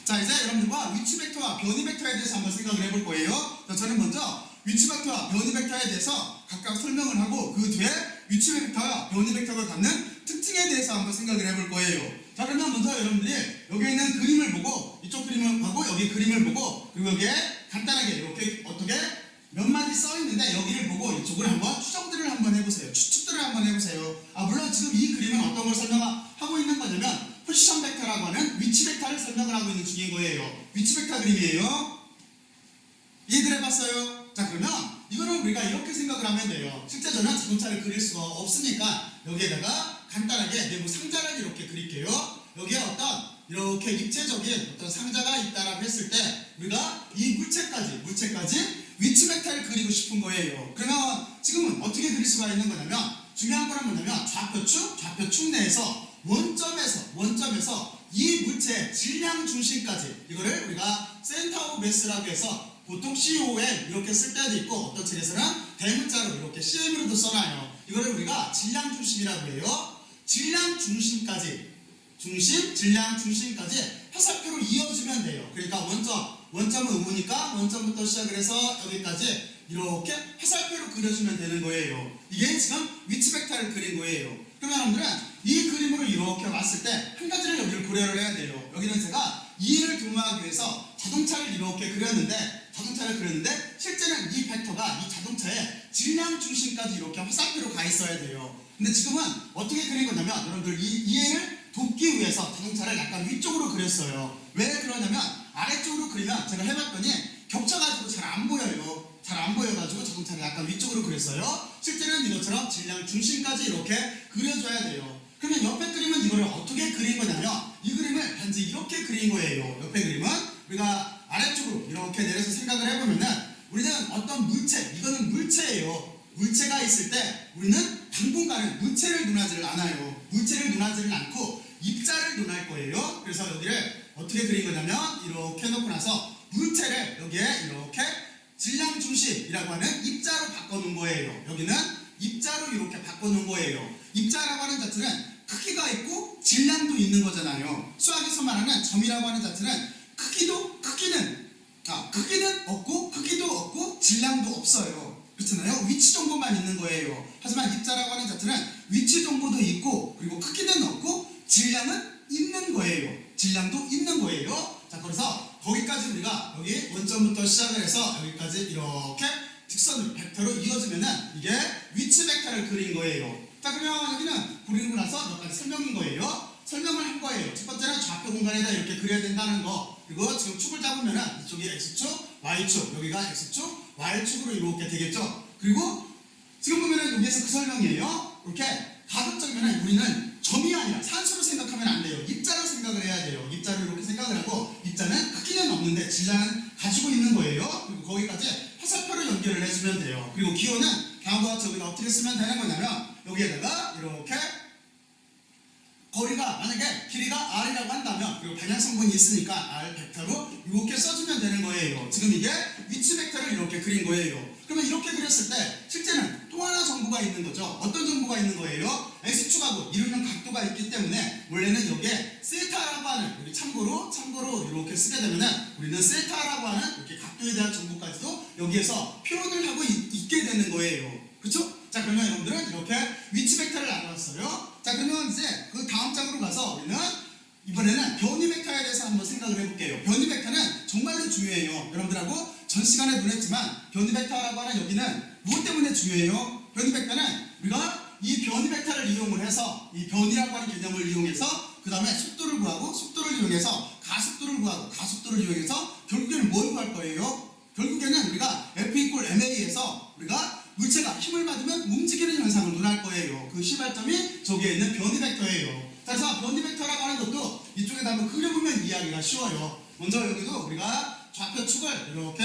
자, 이제 여러분들과 위치 벡터와 변이 벡터에 대해서 한번 생각을 해볼 거예요. 저는 먼저 위치 벡터와 변이 벡터에 대해서 각각 설명을 하고 그 뒤에 위치 벡터와 변이 벡터가 갖는 특징에 대해서 한번 생각을 해볼 거예요. 자, 그러면 먼저 여러분들이 여기 있는 그림을 보고 이쪽 그림을 하고 여기 그림을 보고 그리고 여기에 간단하게 이렇게 어떻게 몇 마디 써 있는데 여기를 보고 이쪽을 한번 추정들을 한번 해보세요. 추측들을 한번 해보세요. 물론 지금 이 그림은 어떤 걸 설명하고 있는 거냐면 포지션 벡터라고 하는 위치 벡터를 설명을 하고 있는 중인 거예요. 위치 벡터 그림이에요. 이해들 해봤어요? 자, 그러면 이거는 우리가 이렇게 생각을 하면 돼요. 실제 저는 자동차를 그릴 수가 없으니까 여기에다가 간단하게 내부 상자를 이렇게 그릴게요. 여기에 어떤 이렇게 입체적인 어떤 상자가 있다라고 했을 때 우리가 이 물체까지 위치 벡터를 그리고 싶은 거예요. 그러면 지금은 어떻게 그릴 수가 있는 거냐면 중요한 거는 뭐냐면 좌표축 내에서 원점에서 이 물체의 질량 중심까지 이거를 우리가 센터 오브 매스라고 해서 보통 COM 이렇게 쓸 때도 있고 어떤 책에서는 대문자로 이렇게 CM으로도 써놔요. 이거를 우리가 질량 중심이라고 해요. 질량 중심까지 화살표로 이어주면 돼요. 그러니까 원점은 의무니까 원점부터 시작을 해서 여기까지 이렇게 화살표로 그려주면 되는 거예요. 이게 지금 위치 벡터를 그린 거예요. 그러면 여러분들은 이 그림으로 이렇게 왔을 때 한 가지를 여기를 고려를 해야 돼요. 여기는 제가 이해를 도모하기 위해서 자동차를 이렇게 그렸는데 실제는 이 벡터가 이 자동차의 질량 중심까지 이렇게 화살표로 가 있어야 돼요. 근데 지금은 어떻게 그린 거냐면 여러분들 이해를 돕기 위해서 자동차를 약간 위쪽으로 그렸어요. 왜 그러냐면 아래쪽으로 그리면 제가 해봤더니 겹쳐가지고 잘 안 보여요. 잘 안 보여가지고 자동차를 약간 위쪽으로 그렸어요. 실제는 이것처럼 질량 중심까지 이렇게 그려줘야 돼요. 그러면 옆에 그림은 이거를 어떻게 그린 거냐면 이 그림을 단지 이렇게 그린 거예요. 옆에 그림은 우리가 아래쪽으로 이렇게 내려서 생각을 해보면은 우리는 어떤 이거는 물체예요. 물체가 있을 때 우리는 당분간은 물체를 논하지를 않아요. 물체를 논하지를 않고 입자를 논할 거예요. 그래서 여기를 어떻게 그린 거냐면 이렇게 해놓고 나서 물체를 여기에 이렇게 질량 중심이라고 하는 입자로 바꿔놓은 거예요. 여기는 입자로 이렇게 바꿔놓은 거예요. 입자라고 하는 자체는 크기가 있고 질량도 있는 거잖아요. 수학에서 말하는 점이라고 하는 자체는 크기는 없고 질량도 없어요. 그렇잖아요. 위치 정보만 있는 거예요. 하지만 입자라고 하는 자체는 위치 정보도 있고 그리고 크기는 없고 질량은 있는 거예요. 질량도 있는 거예요. 자, 그래서 거기까지 우리가 여기 원점부터 시작을 해서 여기까지 이렇게 직선으로 벡터로 이어지면은 이게 위치 벡터를 그린 거예요. 자, 그러면 여기는 그리고 나서 몇 가지 설명인 거예요. 설명을 한 거예요. 첫 번째는 좌표 공간에다 이렇게 그려야 된다는 거. 그리고 지금 축을 잡으면은 이쪽이 X축, Y축, 여기가 X축, Y축으로 이렇게 되겠죠. 그리고 지금 보면은 여기에서 그 설명이에요. 이렇게 가급적이면은 우리는 점이 아니라 산수로 생각하면 안 돼요. 입자로 생각을 해야 돼요. 입자로 이렇게 생각을 하고 입자는 크기는 없는데 질량은 가지고 있는 거예요. 그리고 거기까지 화살표로 연결을 해주면 돼요. 그리고 기호는 다음과 같이 여기다 어떻게 쓰면 되는 거냐면 여기에다가 이렇게 거리가 만약에 길이가 R이라고 한다면 그리고 방향 성분이 있으니까 R 벡터로 이렇게 써주면 되는 거예요. 지금 이게 위치 벡터를 이렇게 그린 거예요. 그러면 이렇게 그렸을 때 실제는 또 하나 정보가 있는 거죠. 어떤 정보가 있는 거예요? X축하고 이루는 각도가 있기 때문에 원래는 여기에 세타라고 하는 여기 참고로 이렇게 쓰게 되면은 우리는 세타라고 하는 이렇게 각도에 대한 정보까지도 여기에서 표현을 하고 있게 되는 거예요. 그렇죠? 자, 그러면 여러분들은 이렇게 위치 벡터를 알아봤어요. 자, 그러면 이제 그 다음 장으로 가서 우리는 이번에는 변이 벡터에 대해서 한번 생각을 해볼게요. 변이 벡터는 정말로 중요해요. 여러분들하고 전 시간에 논했지만 변이 bek터라고 하는 여기는 무엇 때문에 중요해요? 변이 벡터는 우리가 이 변이 벡터를 이용을 해서 이 변이라고 하는 개념을 이용해서 그 다음에 속도를 구하고 속도를 이용해서 가속도를 구하고 가속도를 이용해서 결국에는 뭘 구할 거예요? 결국에는 우리가 F=ma에서 우리가 물체가 힘을 받으면 움직이는 현상을 논할 거예요. 그 시발점이 저기에 있는 변이 벡터예요. 그래서 변이 벡터라고 하는 것도 이쪽에다 한번 그려보면 이해하기가 쉬워요. 먼저 여기도 우리가 좌표축을 이렇게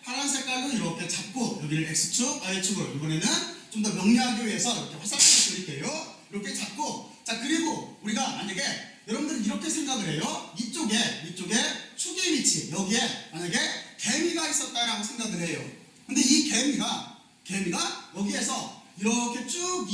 파란 색깔로 이렇게 잡고 여기를 X축, Y축으로 이번에는 좀 더 명료하기 위해서 이렇게 화살표를 그릴게요. 이렇게 잡고 자, 그리고 우리가 만약에 여러분들은 이렇게 생각을 해요. 이쪽에 축의 위치 여기에 만약에 개미가 있었다라고 생각을 해요. 근데 이 개미가 여기에서 이렇게 쭉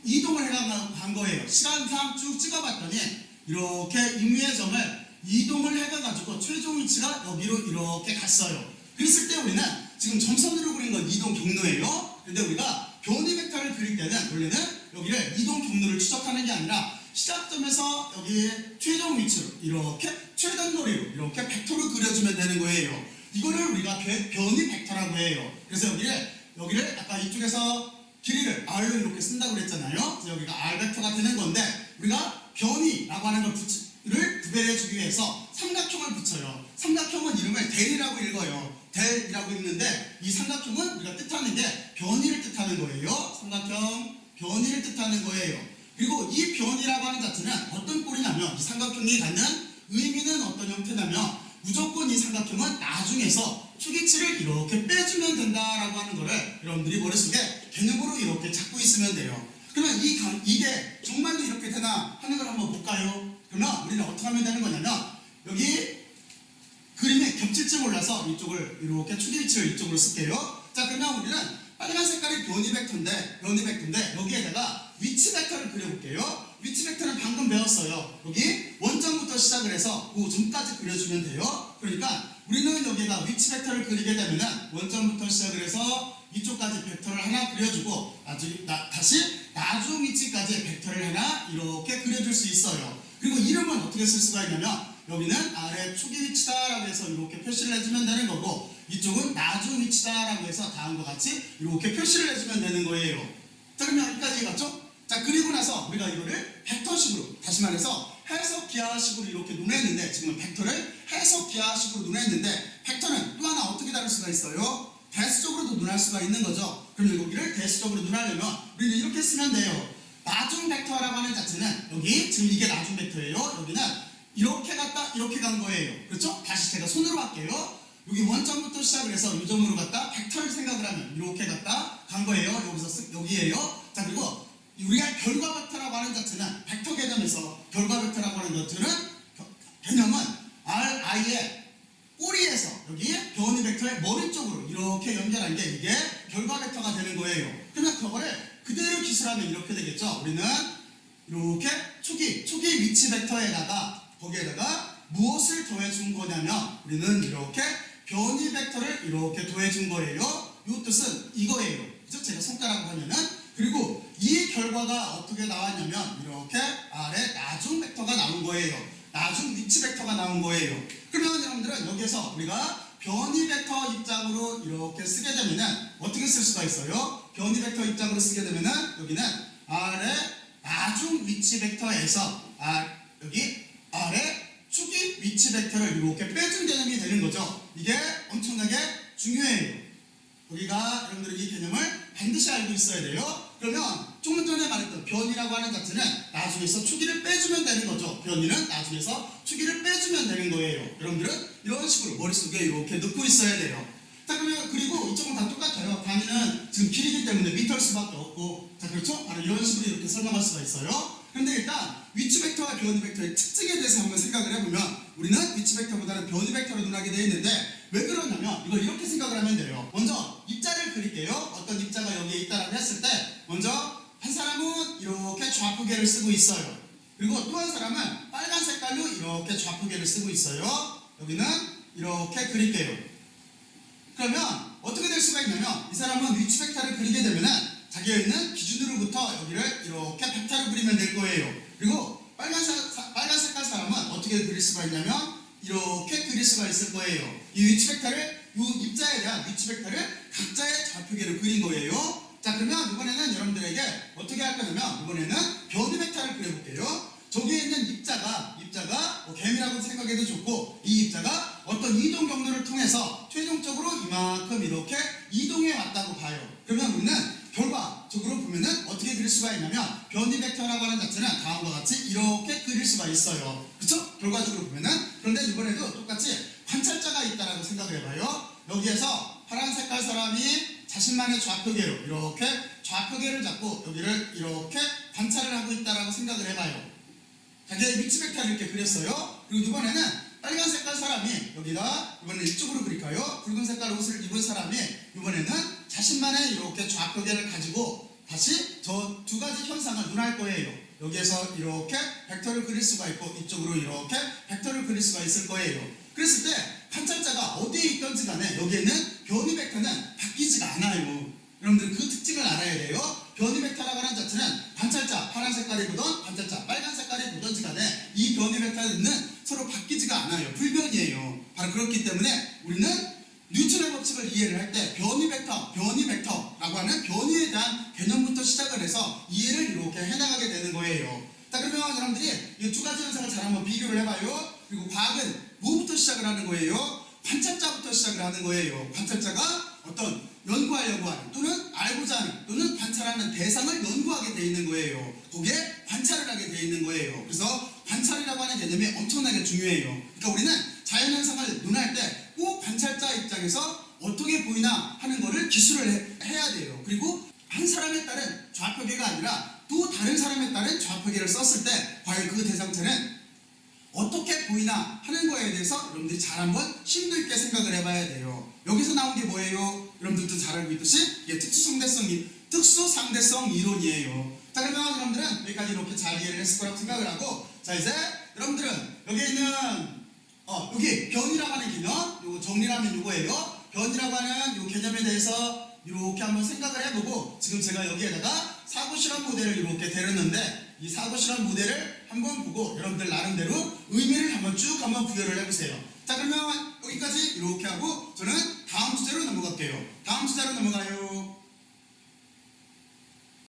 이동을 해간 거예요. 시간상 쭉 찍어봤더니 이렇게 임의의 점을 이동을 해가지고 최종 위치가 여기로 이렇게 갔어요. 그랬을 때 우리는 지금 점선으로 그린 건 이동 경로예요. 근데 우리가 변이 벡터를 그릴 때는 원래는 여기를 이동 경로를 추적하는 게 아니라 시작점에서 여기 최종 위치로 이렇게 최단거리로 이렇게 벡터로 그려주면 되는 거예요. 이거를 우리가 변이 벡터라고 해요. 그래서 여기를 아까 이쪽에서 길이를 r로 이렇게 쓴다고 그랬잖아요. 그래서 여기가 r 벡터가 되는 건데 우리가 변이라고 하는 를 구별해주기 위해서 삼각형을 붙여요. 삼각형은 이름을 델이라고 읽어요. 델이라고 읽는데 이 삼각형은 우리가 뜻하는 게 변이를 뜻하는 거예요. 삼각형 변이를 뜻하는 거예요. 그리고 이 변이라고 하는 자체는 어떤 꼴이냐면 이 삼각형이 갖는 의미는 어떤 형태냐면 무조건 이 삼각형은 나중에서 축이치를 이렇게 빼주면 된다라고 하는 거를 여러분들이 머릿속에 개념으로 이렇게 잡고 있으면 돼요. 그러면 이게 정말로 이렇게 되나 하는 걸 한번 볼까요? 그러면 우리는 어떻게 하면 되는 거냐면 여기 그림이 겹칠지 몰라서 이쪽을 이렇게 축의 위치를 이쪽으로 쓸게요. 자, 그러면 우리는 빨간 색깔이 변이 벡터인데 여기에다가 위치 벡터를 그려볼게요. 위치 벡터는 방금 배웠어요. 여기 원점부터 시작을 해서 그 점까지 그려주면 돼요. 그러니까 우리는 여기에다 위치 벡터를 그리게 되면은 원점부터 시작을 해서 이쪽까지 벡터를 하나 그려주고 다시 나중 위치까지 벡터를 하나 이렇게 그려줄 수 있어요. 그리고 이름은 어떻게 쓸 수가 있냐면 여기는 아래 축의 위치다라고 해서 이렇게 표시를 해주면 되는 거고 이쪽은 나중 위치다라고 해서 다음과 같이 이렇게 표시를 해주면 되는 거예요. 자, 그러면 여기까지 맞죠? 자, 그리고 나서 우리가 이거를 벡터식으로 다시 말해서 해석 기하식으로 이렇게 눈했는데 지금 벡터를 해석 기하식으로 눈했는데 벡터는 또 하나 어떻게 다룰 수가 있어요? 대수적으로도 눈할 수가 있는 거죠. 그럼 여기를 대수적으로 눈하려면 우리는 이렇게 쓰면 돼요. 나중 벡터라고 하는 자체는 여기 지금 이게 나중 벡터예요. 여기는 이렇게 갔다 이렇게 간 거예요. 그렇죠? 다시 제가 손으로 할게요. 여기 원점부터 시작을 해서 이 점으로 갔다 벡터를 생각을 하면 이렇게 갔다 간 거예요. 여기에요. 자, 그리고 우리가 결과 벡터라고 하는 자체는 벡터 개념에서 결과 벡터라고 하는 자체는 개념은 Ri의 꼬리에서 여기 변이 벡터의 머리 쪽으로 이렇게 연결한 게 이게 결과 벡터가 되는 거예요. 그러면 그거를 그대로 기술하면 이렇게 되겠죠. 우리는 이렇게 초기 위치 벡터에다가 거기에다가 무엇을 더해준 거냐면 우리는 이렇게 변이 벡터를 이렇게 더해준 거예요. 이 뜻은 이거예요. 그죠? 제가 손가락으로 하면은 그리고 이 결과가 어떻게 나왔냐면 이렇게 아래 나중 벡터가 나온 거예요. 나중 위치 벡터가 나온 거예요. 그러면 여러분들은 여기서 우리가 변이 벡터 입장으로 이렇게 쓰게 되면은 어떻게 쓸 수가 있어요? 변이 벡터 입장으로 쓰게 되면은 여기는 아래 나중 위치 벡터에서 여기 아래 축이 위치 벡터를 이렇게 빼준 개념이 되는 거죠. 이게 엄청나게 중요해요. 여기가 여러분들은 이 개념을 반드시 알고 있어야 돼요. 그러면 조금 전에 말했던 변이라고 하는 자체는 나중에서 축이를 빼주면 되는 거죠. 변이는 나중에서 축이를 빼주면 되는 거예요. 여러분들은 이런 식으로 머릿속에 이렇게 넣고 있어야 돼요. 자, 그러면 그리고 이쪽은 다 똑같아요. 단위는 지금 길이기 때문에 미터일 수밖에 없고, 자, 그렇죠? 바로 이런 식으로 이렇게 설명할 수가 있어요. 그런데 일단 위치 벡터와 변이 벡터의 특징에 대해서 한번 생각을 해보면 우리는 위치 벡터보다는 변이 벡터로 눈하게 되어 있는데 왜 그러냐면 이걸 이렇게 생각을 하면 돼요. 먼저 입자를 그릴게요. 어떤 입자가 여기에 있다라고 했을 때 먼저 한 사람은 이렇게 좌표계를 쓰고 있어요. 그리고 또 한 사람은 빨간 색깔로 이렇게 좌표계를 쓰고 있어요. 여기는 이렇게 그릴게요. 그러면 어떻게 될 수가 있냐면 이 사람은 위치 벡터를 그리게 되면은 자기가 있는 기준으로부터 여기를 이렇게 벡터를 그리면 될 거예요. 그리고 빨간 색깔 사람은 어떻게 그릴 수가 있냐면 이렇게 그릴 수가 있을 거예요. 이 위치 벡터를 이 입자에 대한 위치 벡터를 각자의 좌표계로 그린 거예요. 자, 그러면 이번에는 여러분들에게 어떻게 할 거냐면 이번에는 변이 벡터를 그려볼게요. 저기에 있는 입자가 뭐 개미라고 생각해도 좋고 이 입자가 어떤 이동 경로를 통해서 최종적으로 이만큼 이렇게 이동해 왔다고 봐요. 그러면 우리는 결과적으로 보면은 어떻게 그릴 수가 있냐면 변이 벡터라고 하는 자체는 다음과 같이 이렇게 그릴 수가 있어요. 그렇죠? 결과적으로 보면은. 그런데 이번에도 똑같이 관찰자가 있다라고 생각을 해봐요. 여기에서 파란 색깔 사람이 자신만의 좌표계로 이렇게 좌표계를 잡고 여기를 이렇게 관찰을 하고 있다라고 생각을 해봐요. 자기의 위치 벡터를 이렇게 그렸어요. 그리고 이번에는 빨간 색깔 사람이 여기다 이번에는 이쪽으로 그릴까요? 붉은 색깔 옷을 입은 사람이 이번에는 자신만의 이렇게 좌표계를 가지고 다시 저 두 가지 현상을 눈할 거예요. 여기에서 이렇게 벡터를 그릴 수가 있고 이쪽으로 이렇게 벡터를 그릴 수가 있을 거예요. 그랬을 때 관찰자가 어디에 있던지 간에 여기에는 변이 벡터는 바뀌지가 않아요. 여러분들 그 특징을 알아야 돼요. 변이 벡터라고 하는 자체는 관찰자 파란 색깔이 보던 관찰자 빨간 색깔이 보던지 간에 이 변이 벡터는 서로 바뀌지가 않아요. 불변이에요. 바로 그렇기 때문에 우리는 뉴턴의 법칙을 이해를 할 때 변이 벡터라고 하는 변이에 대한 개념부터 시작을 해서 이해를 이렇게 해나가게 되는 거예요. 자, 그러면 여러분들이 이 두 가지 현상을 잘 한번 비교를 해봐요. 그리고 과학은 뭐부터 시작을 하는 거예요? 관찰자부터 시작을 하는 거예요. 관찰자가 어떤 연구하려고 하는 또는 알고자 하는 또는 관찰하는 대상을 연구하게 돼 있는 거예요. 거기에 관찰을 하게 돼 있는 거예요. 그래서 관찰이라고 하는 개념이 엄청나게 중요해요. 그러니까 우리는 자연현상을 논할 때 꼭 관찰자 입장에서 어떻게 보이나 하는 거를 기술을 해야 돼요. 그리고 한 사람에 따른 좌표계가 아니라 또 다른 사람에 따른 좌표계를 썼을 때 과연 그 대상체는 어떻게 보이나 하는 거에 대해서 여러분들이 잘 한번 심도 있게 생각을 해봐야 돼요. 여기서 나온 게 뭐예요? 여러분들도 잘 알고 있듯이 이게 특수상대성 이론이에요. 자, 그러면 여러분들은 여기까지 이렇게 잘 이해를 했을 거라고 생각을 하고, 자, 이제 여러분들은 여기에 있는 여기 변이라고 하는 개념, 요거 정리하면 요거예요. 변이라고 하는 요 개념에 대해서 이렇게 한번 생각을 해보고, 지금 제가 여기에다가 사고실험 모델을 이렇게 데렸는데 이 사고실험 모델을 한번 보고 여러분들 나름대로 의미를 한번 쭉 한번 부여를 해보세요. 자, 그러면 여기까지 이렇게 하고 저는 다음 주제로 넘어갈게요. 다음 주제로 넘어가요.